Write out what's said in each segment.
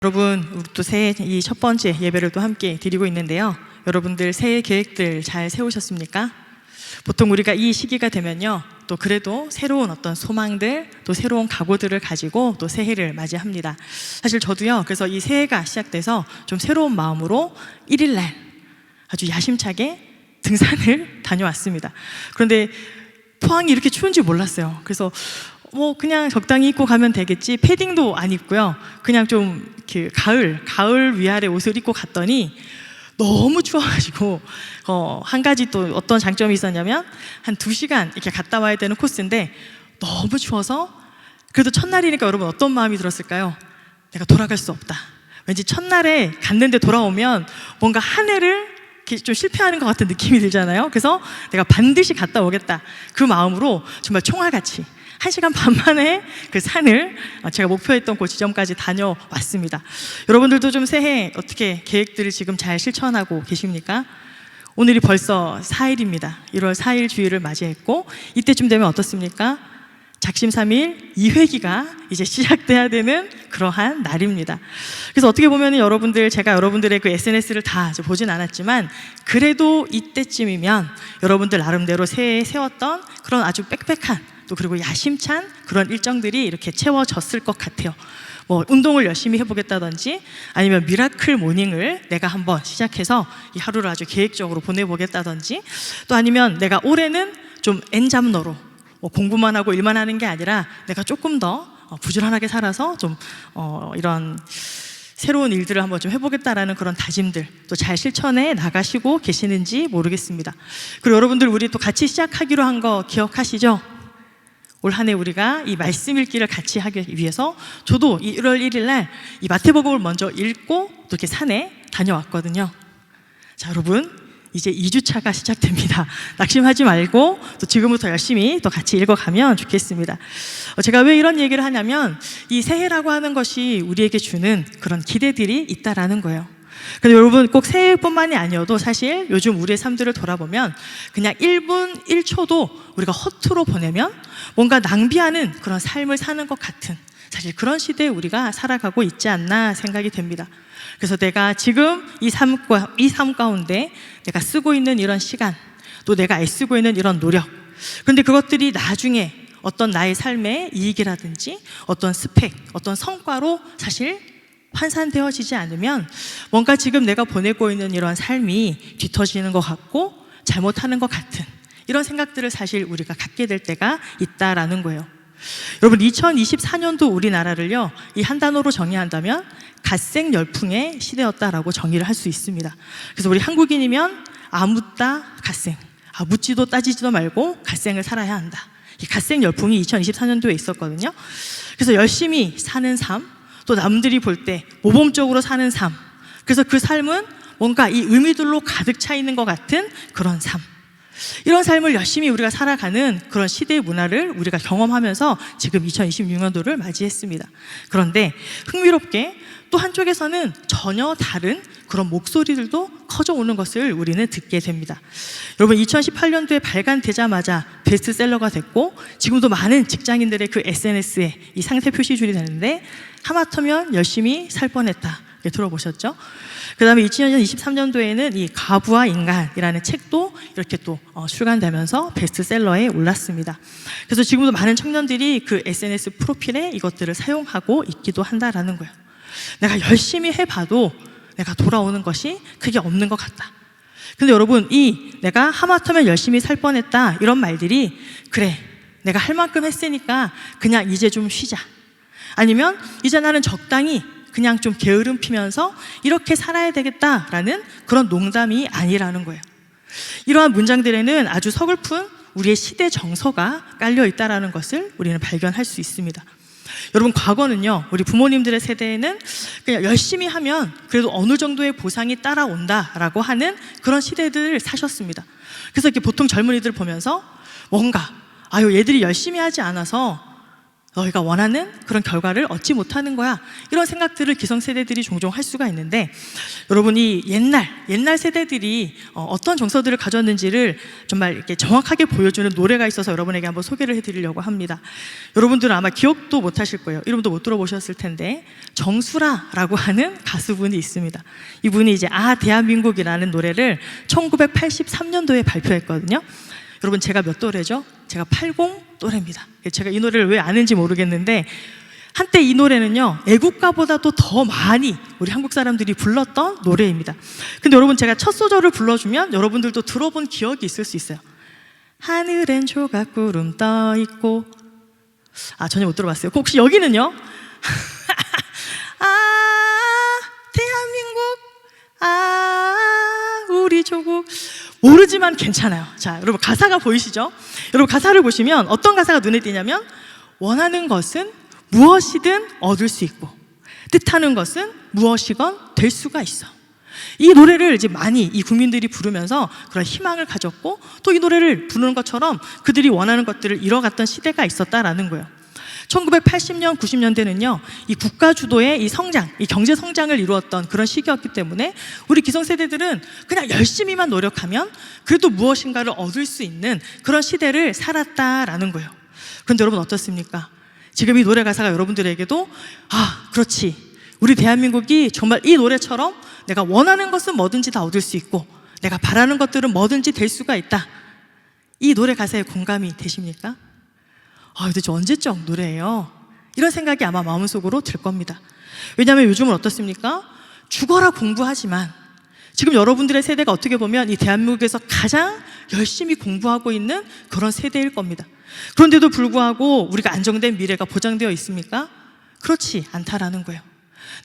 여러분, 우리 또 새해 이 첫 번째 예배를 또 함께 드리고 있는데요. 여러분들 새해 계획들 잘 세우셨습니까? 보통 우리가 이 시기가 되면요, 또 그래도 새로운 어떤 소망들, 또 새로운 각오들을 가지고 또 새해를 맞이합니다. 사실 저도요, 그래서 이 새해가 시작돼서 좀 새로운 마음으로 1일날 아주 야심차게 등산을 다녀왔습니다. 그런데 포항이 이렇게 추운지 몰랐어요. 그래서 그냥 적당히 입고 가면 되겠지, 패딩도 안 입고요, 그냥 좀 가을 위아래 옷을 입고 갔더니 너무 추워가지고 한 가지 또 어떤 장점이 있었냐면 한 2시간 이렇게 갔다 와야 되는 코스인데 너무 추워서, 그래도 첫날이니까 여러분 어떤 마음이 들었을까요? 내가 돌아갈 수 없다. 왠지 첫날에 갔는데 돌아오면 뭔가 한 해를 좀 실패하는 것 같은 느낌이 들잖아요. 그래서 내가 반드시 갔다 오겠다, 그 마음으로 정말 총알같이 1시간 반 만에 그 산을 제가 목표했던 그 지점까지 다녀왔습니다. 여러분들도 좀 새해 어떻게 계획들을 지금 잘 실천하고 계십니까? 오늘이 벌써 4일입니다. 1월 4일 주일을 맞이했고, 이때쯤 되면 어떻습니까? 작심삼일 2회기가 이제 시작돼야 되는 그러한 날입니다. 그래서 어떻게 보면 제가 여러분들의 그 SNS를 다 보진 않았지만, 그래도 이때쯤이면 여러분들 나름대로 새해에 세웠던 그런 아주 빽빽한, 또 그리고 야심찬 그런 일정들이 이렇게 채워졌을 것 같아요. 운동을 열심히 해보겠다든지, 아니면 미라클 모닝을 내가 한번 시작해서 이 하루를 아주 계획적으로 보내보겠다든지, 또 아니면 내가 올해는 좀 N잡너로 공부만 하고 일만 하는 게 아니라 내가 조금 더 부지런하게 살아서 좀 이런 새로운 일들을 한번 좀 해보겠다라는 그런 다짐들 또 잘 실천해 나가시고 계시는지 모르겠습니다. 그리고 여러분들, 우리 또 같이 시작하기로 한 거 기억하시죠? 올 한 해 우리가 이 말씀 읽기를 같이 하기 위해서 저도 이 1월 1일 날 이 마태복음을 먼저 읽고 또 이렇게 산에 다녀왔거든요. 자, 여러분, 이제 2주차가 시작됩니다. 낙심하지 말고 또 지금부터 열심히 또 같이 읽어가면 좋겠습니다. 제가 왜 이런 얘기를 하냐면, 이 새해라고 하는 것이 우리에게 주는 그런 기대들이 있다라는 거예요. 근데 여러분, 꼭 새해뿐만이 아니어도 사실 요즘 우리의 삶들을 돌아보면 그냥 1분 1초도 우리가 허투루 보내면 뭔가 낭비하는 그런 삶을 사는 것 같은, 사실 그런 시대에 우리가 살아가고 있지 않나 생각이 됩니다. 그래서 내가 지금 이 삶 가운데 내가 쓰고 있는 이런 시간, 또 내가 애쓰고 있는 이런 노력, 그런데 그것들이 나중에 어떤 나의 삶의 이익이라든지 어떤 스펙, 어떤 성과로 사실 환산되어지지 않으면 뭔가 지금 내가 보내고 있는 이런 삶이 뒤처지는 것 같고 잘못하는 것 같은 이런 생각들을 사실 우리가 갖게 될 때가 있다라는 거예요. 여러분, 2024년도 우리나라를요, 이 한 단어로 정의한다면 갓생 열풍의 시대였다라고 정의를 할 수 있습니다. 그래서 우리 한국인이면 아묻다 갓생, 묻지도 따지지도 말고 갓생을 살아야 한다. 이 갓생 열풍이 2024년도에 있었거든요. 그래서 열심히 사는 삶, 또 남들이 볼 때 모범적으로 사는 삶, 그래서 그 삶은 뭔가 이 의미들로 가득 차 있는 것 같은 그런 삶, 이런 삶을 열심히 우리가 살아가는 그런 시대의 문화를 우리가 경험하면서 지금 2026년도를 맞이했습니다. 그런데 흥미롭게 또 한쪽에서는 전혀 다른 그런 목소리들도 커져오는 것을 우리는 듣게 됩니다. 여러분, 2018년도에 발간되자마자 베스트셀러가 됐고, 지금도 많은 직장인들의 그 SNS에 이 상세 표시줄이 되는데, 하마터면 열심히 살 뻔했다, 들어보셨죠? 그 다음에 2023년도에는 이 과부와 인간이라는 책도 이렇게 또 출간되면서 베스트셀러에 올랐습니다. 그래서 지금도 많은 청년들이 그 SNS 프로필에 이것들을 사용하고 있기도 한다라는 거예요. 내가 열심히 해봐도 내가 돌아오는 것이 크게 없는 것 같다. 근데 여러분, 내가 하마터면 열심히 살 뻔했다, 이런 말들이, 그래, 내가 할 만큼 했으니까 그냥 이제 좀 쉬자, 아니면 이제 나는 적당히 그냥 좀 게으름 피면서 이렇게 살아야 되겠다라는 그런 농담이 아니라는 거예요. 이러한 문장들에는 아주 서글픈 우리의 시대 정서가 깔려 있다라는 것을 우리는 발견할 수 있습니다. 여러분, 과거는요, 우리 부모님들의 세대에는 그냥 열심히 하면 그래도 어느 정도의 보상이 따라온다라고 하는 그런 시대들을 사셨습니다. 그래서 이렇게 보통 젊은이들 보면서 뭔가 얘들이 열심히 하지 않아서 너희가 원하는 그런 결과를 얻지 못하는 거야. 이런 생각들을 기성세대들이 종종 할 수가 있는데, 여러분이 옛날 세대들이 어떤 정서들을 가졌는지를 정말 이렇게 정확하게 보여주는 노래가 있어서 여러분에게 한번 소개를 해드리려고 합니다. 여러분들은 아마 기억도 못 하실 거예요. 이름도 못 들어보셨을 텐데, 정수라라고 하는 가수분이 있습니다. 이분이 이제 대한민국이라는 노래를 1983년도에 발표했거든요. 여러분, 제가 몇 또래죠? 제가 80 또래입니다. 제가 이 노래를 왜 아는지 모르겠는데, 한때 이 노래는요, 애국가보다도 더 많이 우리 한국 사람들이 불렀던 노래입니다. 근데 여러분, 제가 첫 소절을 불러주면 여러분들도 들어본 기억이 있을 수 있어요. 하늘엔 조각구름 떠있고. 전혀 못 들어봤어요. 혹시 여기는요? 대한민국, 우리 조국. 모르지만 괜찮아요. 자, 여러분, 가사가 보이시죠? 여러분, 가사를 보시면 어떤 가사가 눈에 띄냐면, 원하는 것은 무엇이든 얻을 수 있고, 뜻하는 것은 무엇이건 될 수가 있어. 이 노래를 이제 많이 이 국민들이 부르면서 그런 희망을 가졌고, 또 이 노래를 부르는 것처럼 그들이 원하는 것들을 이뤄갔던 시대가 있었다라는 거예요. 1980년, 90년대는요, 이 국가 주도의 이 성장, 이 경제 성장을 이루었던 그런 시기였기 때문에 우리 기성세대들은 그냥 열심히만 노력하면 그래도 무엇인가를 얻을 수 있는 그런 시대를 살았다라는 거예요. 그런데 여러분, 어떻습니까? 지금 이 노래 가사가 여러분들에게도 그렇지, 우리 대한민국이 정말 이 노래처럼 내가 원하는 것은 뭐든지 다 얻을 수 있고, 내가 바라는 것들은 뭐든지 될 수가 있다. 이 노래 가사에 공감이 되십니까? 도대체 언제적 노래예요? 이런 생각이 아마 마음속으로 들 겁니다. 왜냐하면 요즘은 어떻습니까? 죽어라 공부하지만, 지금 여러분들의 세대가 어떻게 보면 이 대한민국에서 가장 열심히 공부하고 있는 그런 세대일 겁니다. 그런데도 불구하고 우리가 안정된 미래가 보장되어 있습니까? 그렇지 않다라는 거예요.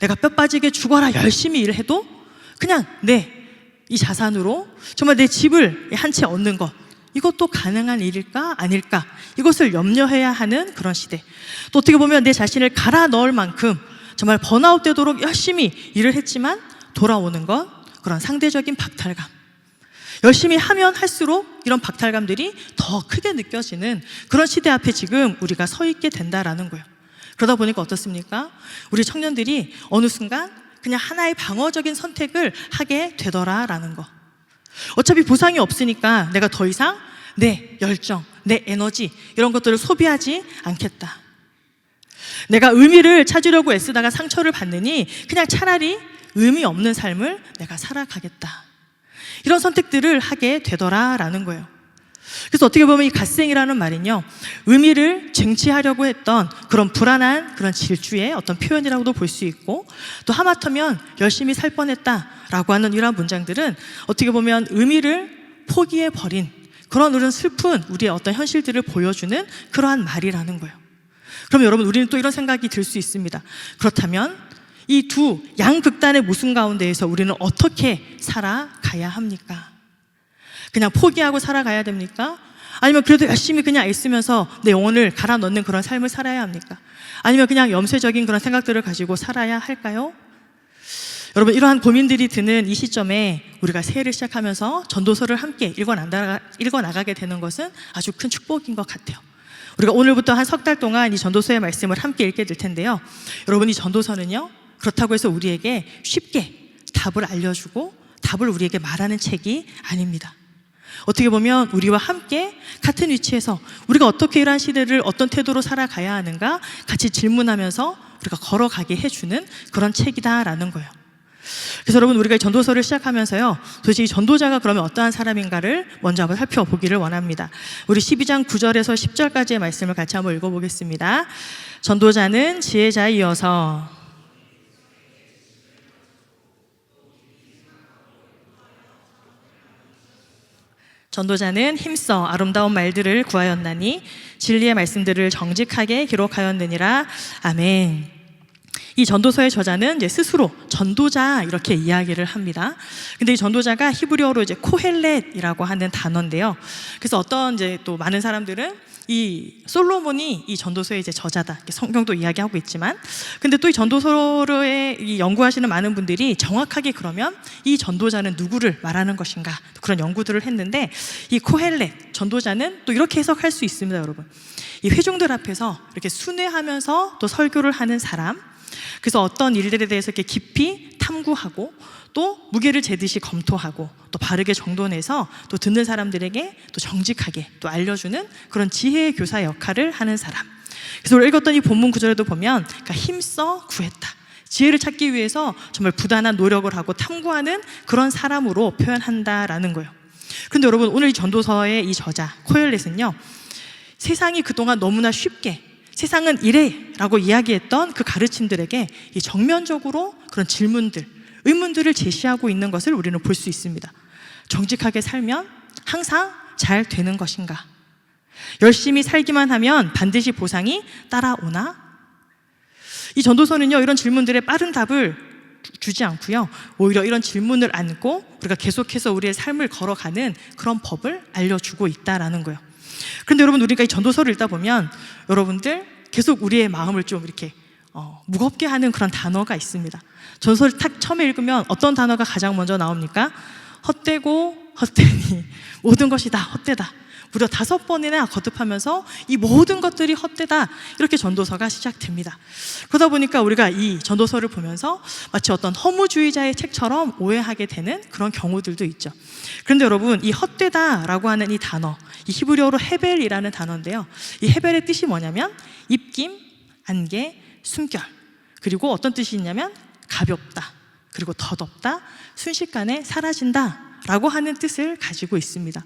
내가 뼈 빠지게 죽어라 열심히 일해도 그냥 이 자산으로 정말 내 집을 한 채 얻는 것, 이것도 가능한 일일까 아닐까, 이것을 염려해야 하는 그런 시대. 또 어떻게 보면 내 자신을 갈아 넣을 만큼 정말 번아웃 되도록 열심히 일을 했지만 돌아오는 건 그런 상대적인 박탈감, 열심히 하면 할수록 이런 박탈감들이 더 크게 느껴지는 그런 시대 앞에 지금 우리가 서 있게 된다라는 거예요. 그러다 보니까 어떻습니까? 우리 청년들이 어느 순간 그냥 하나의 방어적인 선택을 하게 되더라라는 거. 어차피 보상이 없으니까 내가 더 이상 내 열정, 내 에너지 이런 것들을 소비하지 않겠다. 내가 의미를 찾으려고 애쓰다가 상처를 받느니 그냥 차라리 의미 없는 삶을 내가 살아가겠다. 이런 선택들을 하게 되더라라는 거예요. 그래서 어떻게 보면 이 갓생이라는 말은요, 의미를 쟁취하려고 했던 그런 불안한 그런 질주의 어떤 표현이라고도 볼 수 있고, 또 하마터면 열심히 살 뻔했다라고 하는 이러한 문장들은 어떻게 보면 의미를 포기해버린 그런 슬픈 우리의 어떤 현실들을 보여주는 그러한 말이라는 거예요. 그럼 여러분, 우리는 또 이런 생각이 들 수 있습니다. 그렇다면 이 두 양극단의 모순 가운데에서 우리는 어떻게 살아가야 합니까? 그냥 포기하고 살아가야 됩니까? 아니면 그래도 열심히 그냥 애쓰면서 내 영혼을 갈아 넣는 그런 삶을 살아야 합니까? 아니면 그냥 염세적인 그런 생각들을 가지고 살아야 할까요? 여러분, 이러한 고민들이 드는 이 시점에 우리가 새해를 시작하면서 전도서를 함께 읽어나가게 되는 것은 아주 큰 축복인 것 같아요. 우리가 오늘부터 한 석 달 동안 이 전도서의 말씀을 함께 읽게 될 텐데요, 여러분, 이 전도서는요, 그렇다고 해서 우리에게 쉽게 답을 알려주고 답을 우리에게 말하는 책이 아닙니다. 어떻게 보면 우리와 함께 같은 위치에서 우리가 어떻게 이러한 시대를 어떤 태도로 살아가야 하는가 같이 질문하면서 우리가 걸어가게 해주는 그런 책이다라는 거예요. 그래서 여러분, 우리가 이 전도서를 시작하면서요, 도대체 이 전도자가 그러면 어떠한 사람인가를 먼저 한번 살펴보기를 원합니다. 우리 12장 9절에서 10절까지의 말씀을 같이 한번 읽어보겠습니다. 전도자는 지혜자이어서 전도자는 힘써 아름다운 말들을 구하였나니 진리의 말씀들을 정직하게 기록하였느니라. 아멘. 이 전도서의 저자는 이제 스스로 전도자 이렇게 이야기를 합니다. 근데 이 전도자가 히브리어로 이제 코헬렛이라고 하는 단어인데요. 그래서 어떤 이제 또 많은 사람들은 이 솔로몬이 이 전도서의 이제 저자다, 이렇게 성경도 이야기하고 있지만, 근데 또 이 전도서를 이 연구하시는 많은 분들이 정확하게 그러면 이 전도자는 누구를 말하는 것인가, 그런 연구들을 했는데, 이 코헬렛 전도자는 또 이렇게 해석할 수 있습니다, 여러분. 이 회중들 앞에서 이렇게 순회하면서 또 설교를 하는 사람, 그래서 어떤 일들에 대해서 이렇게 깊이 탐구하고 또 무게를 재듯이 검토하고 또 바르게 정돈해서 또 듣는 사람들에게 또 정직하게 또 알려주는 그런 지혜의 교사 역할을 하는 사람. 그래서 우리가 읽었던 이 본문 구절에도 보면, 그러니까 힘써 구했다, 지혜를 찾기 위해서 정말 부단한 노력을 하고 탐구하는 그런 사람으로 표현한다라는 거예요. 그런데 여러분, 오늘 이 전도서의 이 저자 코엘렛은요, 세상이 그동안 너무나 쉽게 세상은 이래 라고 이야기했던 그 가르침들에게 이 정면적으로 그런 질문들, 의문들을 제시하고 있는 것을 우리는 볼 수 있습니다. 정직하게 살면 항상 잘 되는 것인가? 열심히 살기만 하면 반드시 보상이 따라오나? 이 전도서는요, 이런 질문들에 빠른 답을 주지 않고요, 오히려 이런 질문을 안고 우리가 계속해서 우리의 삶을 걸어가는 그런 법을 알려주고 있다라는 거예요. 그런데 여러분, 우리가 이 전도서를 읽다 보면 여러분들 계속 우리의 마음을 좀 이렇게 무겁게 하는 그런 단어가 있습니다. 전서를 딱 처음에 읽으면 어떤 단어가 가장 먼저 나옵니까? 헛되고 헛되니 모든 것이 다 헛되다. 무려 5번이나 거듭하면서 이 모든 것들이 헛되다, 이렇게 전도서가 시작됩니다. 그러다 보니까 우리가 이 전도서를 보면서 마치 어떤 허무주의자의 책처럼 오해하게 되는 그런 경우들도 있죠. 그런데 여러분, 이 헛되다라고 하는 이 단어, 이 히브리어로 헤벨이라는 단어인데요, 이 헤벨의 뜻이 뭐냐면 입김, 안개, 숨결, 그리고 어떤 뜻이 있냐면 가볍다, 그리고 덧없다, 순식간에 사라진다 라고 하는 뜻을 가지고 있습니다.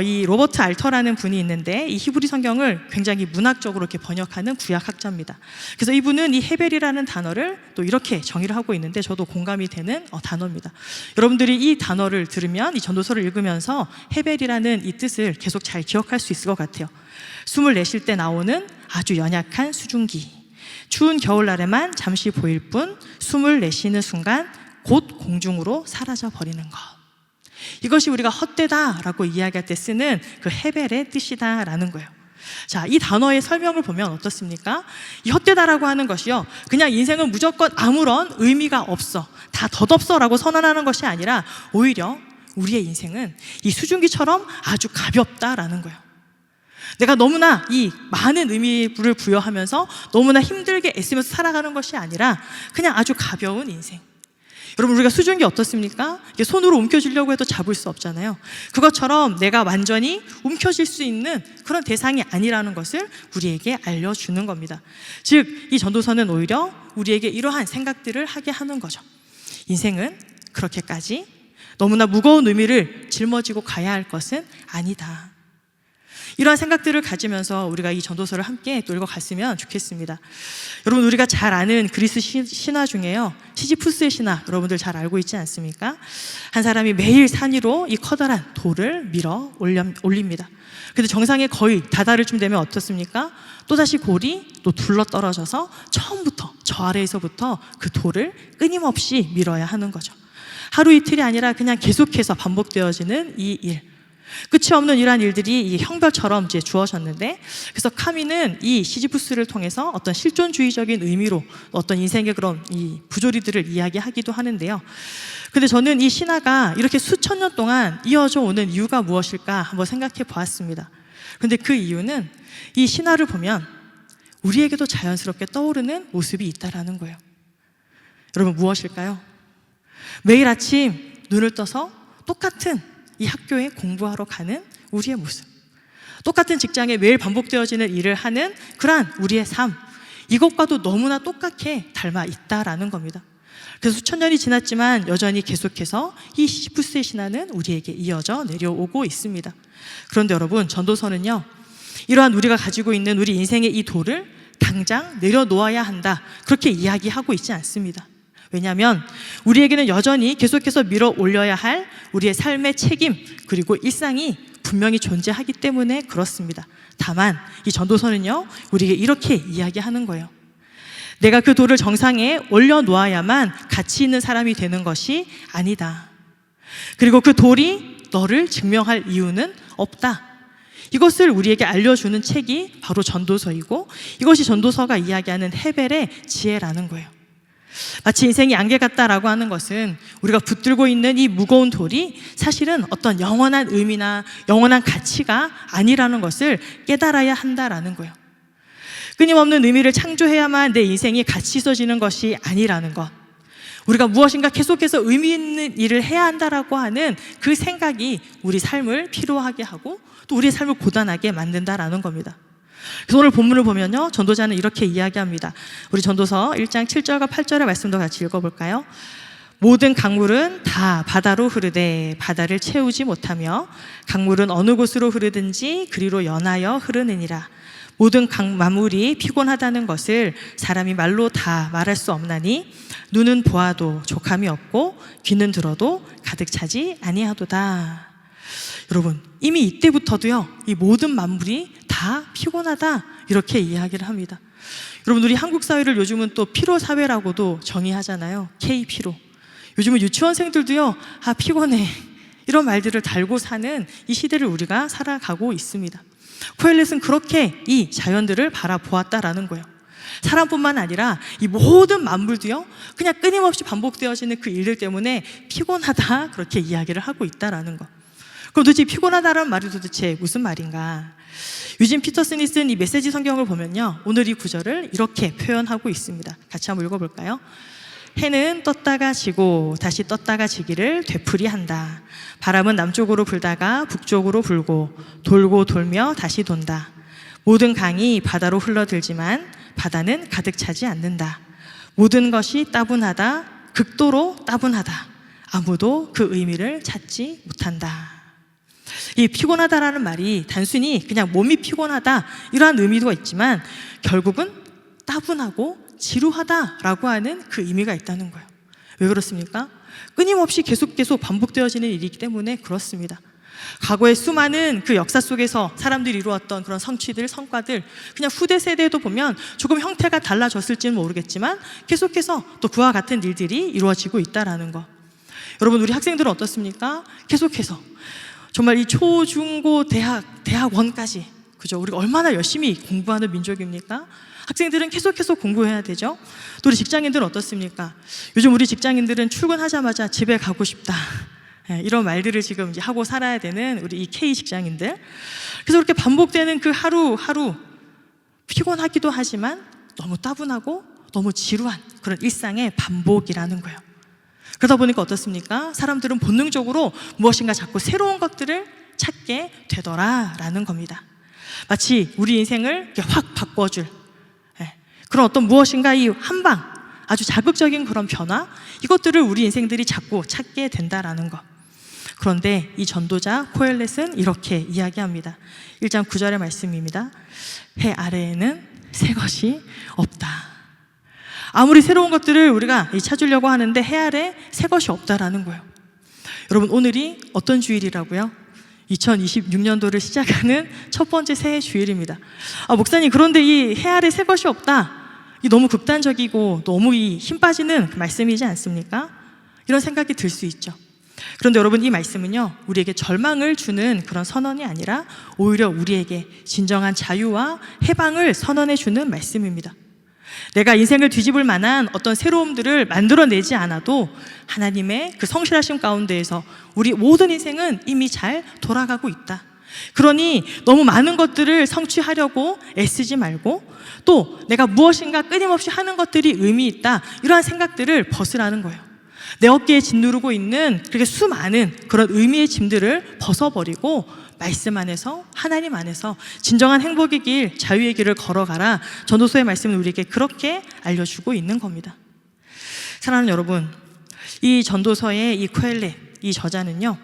이 로버트 알터라는 분이 있는데, 이 히브리 성경을 굉장히 문학적으로 이렇게 번역하는 구약학자입니다. 그래서 이분은 이 헤벨이라는 단어를 또 이렇게 정의를 하고 있는데, 저도 공감이 되는 단어입니다. 여러분들이 이 단어를 들으면, 이 전도서를 읽으면서 헤벨이라는 이 뜻을 계속 잘 기억할 수 있을 것 같아요. 숨을 내쉴 때 나오는 아주 연약한 수증기, 추운 겨울날에만 잠시 보일 뿐 숨을 내쉬는 순간 곧 공중으로 사라져 버리는 것. 이것이 우리가 헛되다라고 이야기할 때 쓰는 그 헤벨의 뜻이다라는 거예요. 자, 이 단어의 설명을 보면 어떻습니까? 이 헛되다라고 하는 것이요, 그냥 인생은 무조건 아무런 의미가 없어, 다 덧없어 라고 선언하는 것이 아니라 오히려 우리의 인생은 이 수증기처럼 아주 가볍다라는 거예요. 내가 너무나 이 많은 의미를 부여하면서 너무나 힘들게 애쓰면서 살아가는 것이 아니라 그냥 아주 가벼운 인생. 여러분, 우리가 수증기 어떻습니까? 이게 손으로 움켜쥐려고 해도 잡을 수 없잖아요. 그것처럼 내가 완전히 움켜쥘 수 있는 그런 대상이 아니라는 것을 우리에게 알려주는 겁니다. 즉, 이 전도서는 오히려 우리에게 이러한 생각들을 하게 하는 거죠. 인생은 그렇게까지 너무나 무거운 의미를 짊어지고 가야 할 것은 아니다. 이러한 생각들을 가지면서 우리가 이 전도서를 함께 또 읽어갔으면 좋겠습니다. 여러분, 우리가 잘 아는 그리스 신화 중에요, 시지푸스의 신화, 여러분들 잘 알고 있지 않습니까? 한 사람이 매일 산 위로 이 커다란 돌을 밀어 올립니다. 근데 정상에 거의 다다를 쯤 되면 어떻습니까? 또다시 골이 또 둘러 떨어져서 처음부터, 저 아래에서부터 그 돌을 끊임없이 밀어야 하는 거죠. 하루 이틀이 아니라 그냥 계속해서 반복되어지는 이 일, 끝이 없는 이러한 일들이 이 형벌처럼 이제 주어졌는데, 그래서 카미는 이 시지푸스를 통해서 어떤 실존주의적인 의미로 어떤 인생의 그런 이 부조리들을 이야기하기도 하는데요. 근데 저는 이 신화가 이렇게 수천 년 동안 이어져 오는 이유가 무엇일까 한번 생각해 보았습니다. 근데 그 이유는 이 신화를 보면 우리에게도 자연스럽게 떠오르는 모습이 있다라는 거예요. 여러분, 무엇일까요? 매일 아침 눈을 떠서 똑같은 이 학교에 공부하러 가는 우리의 모습, 똑같은 직장에 매일 반복되어지는 일을 하는 그러한 우리의 삶, 이것과도 너무나 똑같게 닮아 있다라는 겁니다. 그래서 수천 년이 지났지만 여전히 계속해서 이 시지푸스의 신화는 우리에게 이어져 내려오고 있습니다. 그런데 여러분, 전도서는요, 이러한 우리가 가지고 있는 우리 인생의 이 돌을 당장 내려놓아야 한다, 그렇게 이야기하고 있지 않습니다. 왜냐하면 우리에게는 여전히 계속해서 밀어 올려야 할 우리의 삶의 책임, 그리고 일상이 분명히 존재하기 때문에 그렇습니다. 다만 이 전도서는요, 우리에게 이렇게 이야기하는 거예요. 내가 그 돌을 정상에 올려놓아야만 가치 있는 사람이 되는 것이 아니다. 그리고 그 돌이 너를 증명할 이유는 없다. 이것을 우리에게 알려주는 책이 바로 전도서이고, 이것이 전도서가 이야기하는 헤벨의 지혜라는 거예요. 마치 인생이 안개 같다라고 하는 것은 우리가 붙들고 있는 이 무거운 돌이 사실은 어떤 영원한 의미나 영원한 가치가 아니라는 것을 깨달아야 한다라는 거예요. 끊임없는 의미를 창조해야만 내 인생이 가치 있어지는 것이 아니라는 것, 우리가 무엇인가 계속해서 의미 있는 일을 해야 한다라고 하는 그 생각이 우리 삶을 피로하게 하고 또 우리의 삶을 고단하게 만든다라는 겁니다. 그래서 오늘 본문을 보면요, 전도자는 이렇게 이야기합니다. 우리 전도서 1장 7절과 8절의 말씀도 같이 읽어볼까요? 모든 강물은 다 바다로 흐르되 바다를 채우지 못하며 강물은 어느 곳으로 흐르든지 그리로 연하여 흐르느니라. 모든 만물이 피곤하다는 것을 사람이 말로 다 말할 수 없나니 눈은 보아도 족함이 없고 귀는 들어도 가득 차지 아니하도다. 여러분, 이미 이때부터도요, 이 모든 만물이 다 피곤하다 이렇게 이야기를 합니다. 여러분, 우리 한국 사회를 요즘은 또 피로 사회라고도 정의하잖아요. K-피로. 요즘은 유치원생들도요, 아 피곤해 이런 말들을 달고 사는 이 시대를 우리가 살아가고 있습니다. 코엘렛은 그렇게 이 자연들을 바라보았다라는 거예요. 사람뿐만 아니라 이 모든 만물도요, 그냥 끊임없이 반복되어지는 그 일들 때문에 피곤하다 그렇게 이야기를 하고 있다라는 거. 그럼 도대체 피곤하다라는 말이 도대체 무슨 말인가? 유진 피터슨이 쓴 이 메시지 성경을 보면요, 오늘 이 구절을 이렇게 표현하고 있습니다. 같이 한번 읽어볼까요? 해는 떴다가 지고 다시 떴다가 지기를 되풀이한다. 바람은 남쪽으로 불다가 북쪽으로 불고 돌고 돌며 다시 돈다. 모든 강이 바다로 흘러들지만 바다는 가득 차지 않는다. 모든 것이 따분하다, 극도로 따분하다. 아무도 그 의미를 찾지 못한다. 이 피곤하다라는 말이 단순히 그냥 몸이 피곤하다 이러한 의미도 있지만 결국은 따분하고 지루하다라고 하는 그 의미가 있다는 거예요. 왜 그렇습니까? 끊임없이 계속 반복되어지는 일이기 때문에 그렇습니다. 과거의 수많은 그 역사 속에서 사람들이 이루었던 그런 성취들, 성과들, 그냥 후대 세대에도 보면 조금 형태가 달라졌을지는 모르겠지만 계속해서 또 그와 같은 일들이 이루어지고 있다라는 거. 여러분, 우리 학생들은 어떻습니까? 계속해서 정말 이 초, 중, 고, 대학원까지, 그죠? 우리가 얼마나 열심히 공부하는 민족입니까? 학생들은 계속해서 공부해야 되죠. 또 우리 직장인들은 어떻습니까? 요즘 우리 직장인들은 출근하자마자 집에 가고 싶다, 이런 말들을 지금 이제 하고 살아야 되는 우리 이 K 직장인들. 그래서 그렇게 반복되는 그 하루하루 피곤하기도 하지만 너무 따분하고 너무 지루한 그런 일상의 반복이라는 거예요. 그러다 보니까 어떻습니까? 사람들은 본능적으로 무엇인가 자꾸 새로운 것들을 찾게 되더라라는 겁니다. 마치 우리 인생을 이렇게 확 바꿔줄 그런 어떤 무엇인가 이 한방 아주 자극적인 그런 변화, 이것들을 우리 인생들이 자꾸 찾게 된다라는 것. 그런데 이 전도자 코엘렛은 이렇게 이야기합니다. 1장 9절의 말씀입니다. 해 아래에는 새 것이 없다. 아무리 새로운 것들을 우리가 찾으려고 하는데 해 아래 새 것이 없다라는 거예요. 여러분, 오늘이 어떤 주일이라고요? 2026년도를 시작하는 첫 번째 새해 주일입니다. 목사님, 그런데 이 해 아래 새 것이 없다, 이 너무 극단적이고 너무 이 힘 빠지는 그 말씀이지 않습니까? 이런 생각이 들 수 있죠. 그런데 여러분, 이 말씀은요, 우리에게 절망을 주는 그런 선언이 아니라 오히려 우리에게 진정한 자유와 해방을 선언해 주는 말씀입니다. 내가 인생을 뒤집을 만한 어떤 새로움들을 만들어내지 않아도 하나님의 그 성실하심 가운데에서 우리 모든 인생은 이미 잘 돌아가고 있다. 그러니 너무 많은 것들을 성취하려고 애쓰지 말고 또 내가 무엇인가 끊임없이 하는 것들이 의미 있다, 이러한 생각들을 벗으라는 거예요. 내 어깨에 짓누르고 있는 그렇게 수많은 그런 의미의 짐들을 벗어버리고 말씀 안에서, 하나님 안에서 진정한 행복의 길, 자유의 길을 걸어가라. 전도서의 말씀은 우리에게 그렇게 알려주고 있는 겁니다. 사랑하는 여러분, 이 전도서의 이 코엘렛, 이 저자는요,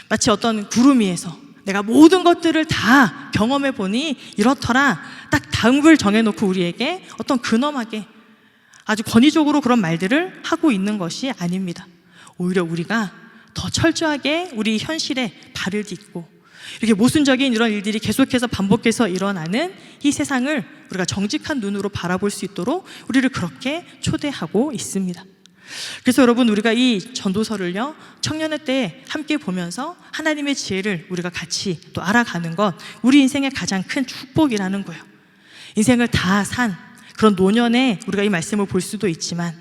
마치 어떤 구름 위에서 내가 모든 것들을 다 경험해 보니 이렇더라, 딱 답을 정해놓고 우리에게 어떤 근엄하게 아주 권위적으로 그런 말들을 하고 있는 것이 아닙니다. 오히려 우리가 더 철저하게 우리 현실에 발을 딛고 이렇게 모순적인 이런 일들이 계속해서 반복해서 일어나는 이 세상을 우리가 정직한 눈으로 바라볼 수 있도록 우리를 그렇게 초대하고 있습니다. 그래서 여러분, 우리가 이 전도서를요, 청년의 때에 함께 보면서 하나님의 지혜를 우리가 같이 또 알아가는 것, 우리 인생의 가장 큰 축복이라는 거예요. 인생을 다 산 그런 노년에 우리가 이 말씀을 볼 수도 있지만,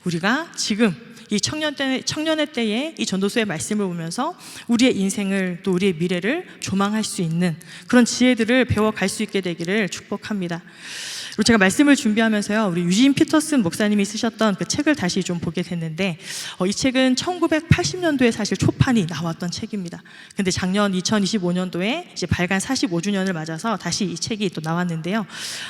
우리가 지금 이 청년의 때에 이 전도서의 말씀을 보면서 우리의 인생을, 또 우리의 미래를 조망할 수 있는 그런 지혜들을 배워갈 수 있게 되기를 축복합니다. 그리고 제가 말씀을 준비하면서요, 우리 유진 피터슨 목사님이 쓰셨던 그 책을 다시 좀 보게 됐는데, 이 책은 1980년도에 사실 초판이 나왔던 책입니다. 근데 작년 2025년도에 이제 발간 45주년을 맞아서 다시 이 책이 또 나왔는데요,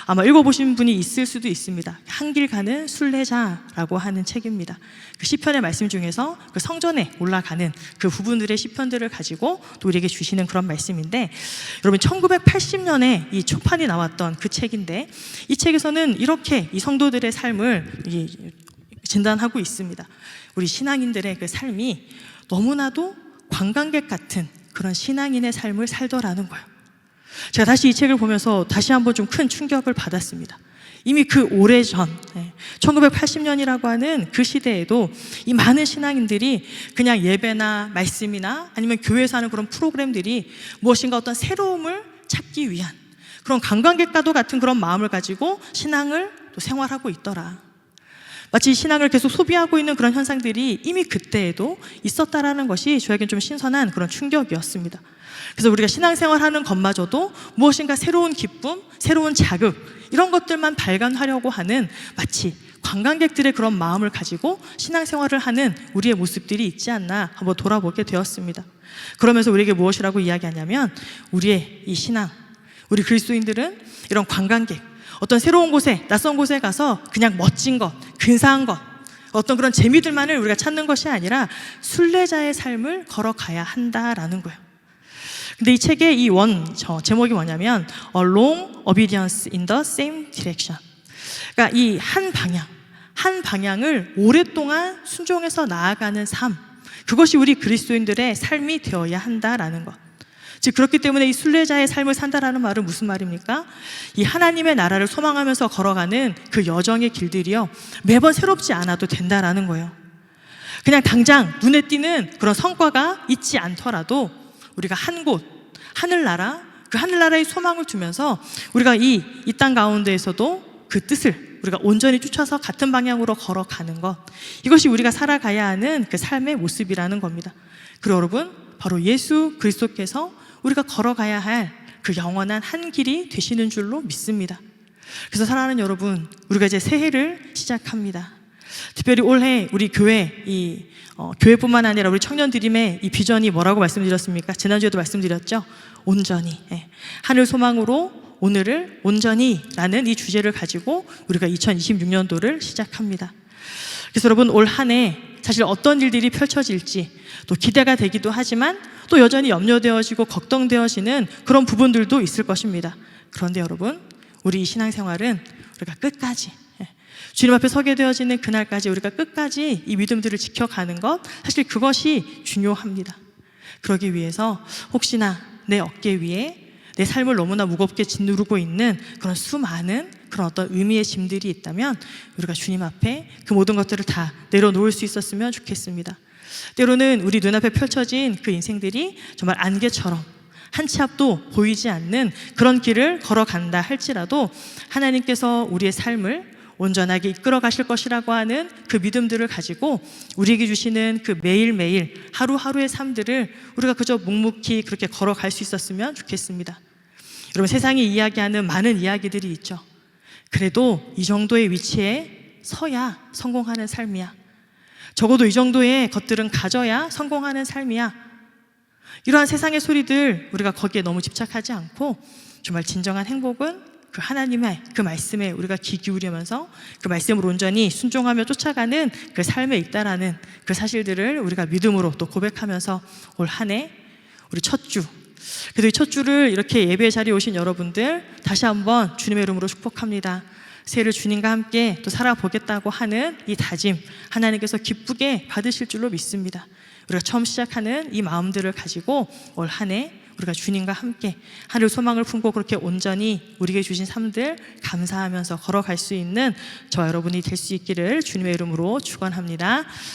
아마 읽어보신 분이 있을 수도 있습니다. 한길 가는 순례자라고 하는 책입니다. 그 시편의 말씀 중에서 그 성전에 올라가는 그 부분들의 시편들을 가지고 또 우리에게 주시는 그런 말씀인데, 여러분, 1980년에 이 초판이 나왔던 그 책인데, 이 책에서는 이렇게 이 성도들의 삶을 진단하고 있습니다. 우리 신앙인들의 그 삶이 너무나도 관광객 같은 그런 신앙인의 삶을 살더라는 거예요. 제가 다시 이 책을 보면서 다시 한번 좀 큰 충격을 받았습니다. 이미 그 오래전 1980년이라고 하는 그 시대에도 이 많은 신앙인들이 그냥 예배나 말씀이나 아니면 교회에서 하는 그런 프로그램들이 무엇인가 어떤 새로움을 찾기 위한 그런 관광객과도 같은 그런 마음을 가지고 신앙을 또 생활하고 있더라. 마치 신앙을 계속 소비하고 있는 그런 현상들이 이미 그때에도 있었다라는 것이 저에겐 좀 신선한 그런 충격이었습니다. 그래서 우리가 신앙생활하는 것마저도 무엇인가 새로운 기쁨, 새로운 자극, 이런 것들만 발견하려고 하는 마치 관광객들의 그런 마음을 가지고 신앙생활을 하는 우리의 모습들이 있지 않나 한번 돌아보게 되었습니다. 그러면서 우리에게 무엇이라고 이야기하냐면, 우리의 이 신앙, 우리 그리스도인들은 이런 관광객, 어떤 새로운 곳에, 낯선 곳에 가서 그냥 멋진 것, 근사한 것, 어떤 그런 재미들만을 우리가 찾는 것이 아니라 순례자의 삶을 걸어가야 한다라는 거예요. 근데 이 책의 이 제목이 뭐냐면 A Long Obedience in the Same Direction. 그러니까 이 한 방향을 오랫동안 순종해서 나아가는 삶, 그것이 우리 그리스도인들의 삶이 되어야 한다라는 것. 즉, 그렇기 때문에 이 순례자의 삶을 산다라는 말은 무슨 말입니까? 이 하나님의 나라를 소망하면서 걸어가는 그 여정의 길들이요, 매번 새롭지 않아도 된다라는 거예요. 그냥 당장 눈에 띄는 그런 성과가 있지 않더라도 우리가 한 곳, 하늘나라, 그 하늘나라의 소망을 두면서 우리가 이 땅 가운데에서도 그 뜻을 우리가 온전히 쫓아서 같은 방향으로 걸어가는 것, 이것이 우리가 살아가야 하는 그 삶의 모습이라는 겁니다. 그리고 여러분, 바로 예수 그리스도께서 우리가 걸어가야 할 그 영원한 한 길이 되시는 줄로 믿습니다. 그래서 사랑하는 여러분, 우리가 이제 새해를 시작합니다. 특별히 올해 우리 교회, 교회뿐만 아니라 우리 청년드림의 이 비전이 뭐라고 말씀드렸습니까? 지난주에도 말씀드렸죠? 온전히, 하늘 소망으로 오늘을 온전히 라는 이 주제를 가지고 우리가 2026년도를 시작합니다. 그래서 여러분, 올 한 해 사실 어떤 일들이 펼쳐질지 또 기대가 되기도 하지만 또 여전히 염려되어지고 걱정되어지는 그런 부분들도 있을 것입니다. 그런데 여러분, 우리 이 신앙생활은 우리가 끝까지, 주님 앞에 서게 되어지는 그날까지 우리가 끝까지 이 믿음들을 지켜가는 것, 사실 그것이 중요합니다. 그러기 위해서 혹시나 내 어깨 위에 내 삶을 너무나 무겁게 짓누르고 있는 그런 수많은 그런 어떤 의미의 짐들이 있다면 우리가 주님 앞에 그 모든 것들을 다 내려놓을 수 있었으면 좋겠습니다. 때로는 우리 눈앞에 펼쳐진 그 인생들이 정말 안개처럼 한 치 앞도 보이지 않는 그런 길을 걸어간다 할지라도 하나님께서 우리의 삶을 온전하게 이끌어 가실 것이라고 하는 그 믿음들을 가지고 우리에게 주시는 그 매일매일 하루하루의 삶들을 우리가 그저 묵묵히 그렇게 걸어갈 수 있었으면 좋겠습니다. 여러분, 세상이 이야기하는 많은 이야기들이 있죠. 그래도 이 정도의 위치에 서야 성공하는 삶이야. 적어도 이 정도의 것들은 가져야 성공하는 삶이야. 이러한 세상의 소리들, 우리가 거기에 너무 집착하지 않고 정말 진정한 행복은 그 하나님의 그 말씀에 우리가 귀 기울이면서 그 말씀을 온전히 순종하며 쫓아가는 그 삶에 있다라는 그 사실들을 우리가 믿음으로 또 고백하면서 올 한 해 우리 첫 주, 그래도 이 첫 주를 이렇게 예배의 자리에 오신 여러분들 다시 한번 주님의 이름으로 축복합니다. 새해를 주님과 함께 또 살아보겠다고 하는 이 다짐 하나님께서 기쁘게 받으실 줄로 믿습니다. 우리가 처음 시작하는 이 마음들을 가지고 올 한 해 우리가 주님과 함께 하늘 소망을 품고 그렇게 온전히 우리에게 주신 삶들 감사하면서 걸어갈 수 있는 저 여러분이 될 수 있기를 주님의 이름으로 축원합니다.